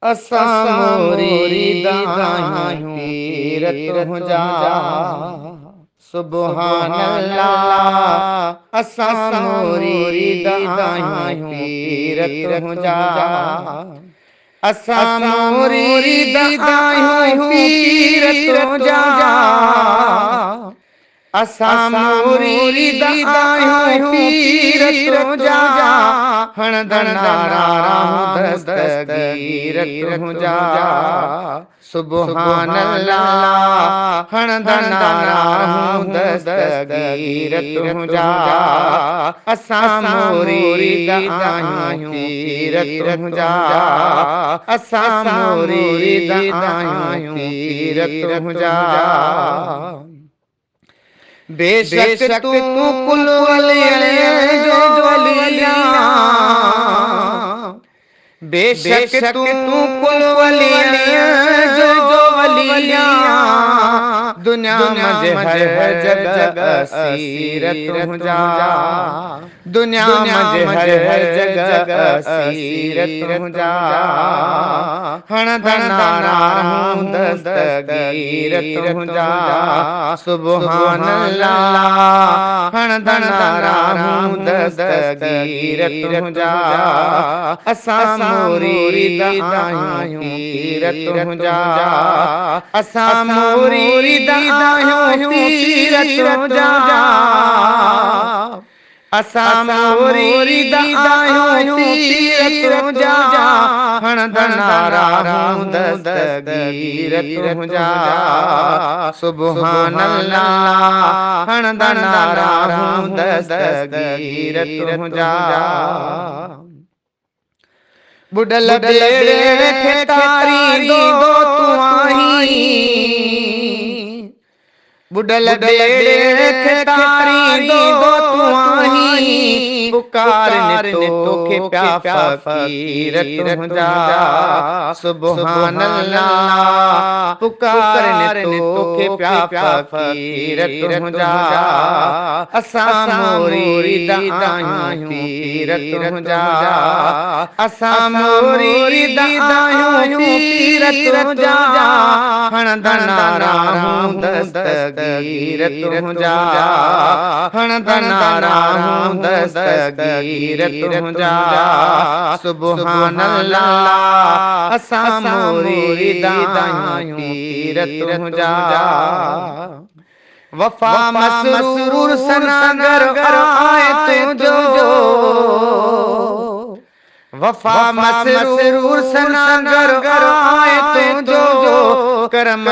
असां मुरीदायूं पीर तुंहिंजा सुभान अल्लाह। असां मुरीदायूं पीर तुंहिंजा। असां मुरीदायूं पीर तुंहिंजा। असां मुरीदायूं पीर तुंहिंजा। हणंदा नारा दस्तगीर तुंहिंजा सुभान अल्लाह। हणंदा नारा दस्तगीर तुंहिंजा। असां मुरीदायूं पीर तुंहिंजा। असां मुरीदायूं पीर तुंहिंजा। बेशक तू कुल वलियन जो वलिया। बेशक तू कुल वलियन जो वलिया। दुनिया में हर जगह असीर तुंहिंजा। दुनिया में हर जगह असीर तुंहिंजा। हणंदा नारा दस्तगीर तुंहिंजा सुभान अल्लाह। हणंदा नारा दस्तगीर तुंहिंजा। असां मुरीदायूं पीर तुंहिंजा। असां मुरीदायूं पीर तुंहिंजा। असां मुरीदायूं पीर तुंहिंजा। हणंदा नारा दस्तगीर तुंहिंजा सुभान अल्लाह। हणंदा नारा दस्तगीर तुंहिंजा। बुडल बेड़े खे तारींदो तूं आहीं। बुडल बेड़े खे तारींदो तूं आहीं। पुकारने तोखे प्या फ़कीर तुंहिंजा सुभान अल्लाह। पुकारने तोखे प्या फ़कीर तुंहिंजा। असां मुरीदायूं पीर तुंहिंजा। असां मुरीदायूं पीर तुंहिंजा। हणंदा नारा दस्तगीर तुंहिंजा। हणंदा नारा दस्तगीर तुंहिंजा सुभान अल्लाह। असां मुरीदायूं पीर तुंहिंजा। वफा मसरूर सनागर आए तुंहिंजो। वफा मसरूर सनागर आए तुंहिंजो। करम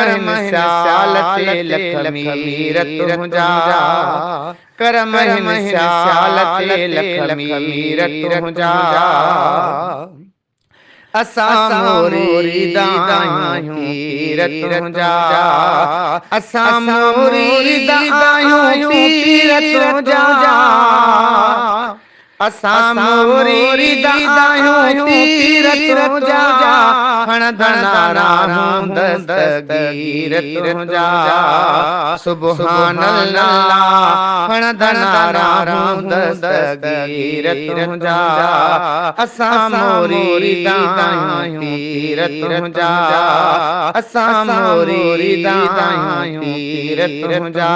साल ते लखमीर तुंहिंजा। करम साल ते लखमीर तुंहिंजा। असां मुरीदायूं पीर तुंहिंजा। असां मुरीदायूं पीर तुंहिंजा। असां मुरीदायूं पीर तुंहिंजा। हणंदा नारा दस्तगीर तुंहिंजा सुभान अल्लाह। हणंदा नारा दस्तगीर तुंहिंजा। असां मुरीदायूं पीर तुंहिंजा। असां मुरीदायूं पीर तुंहिंजा।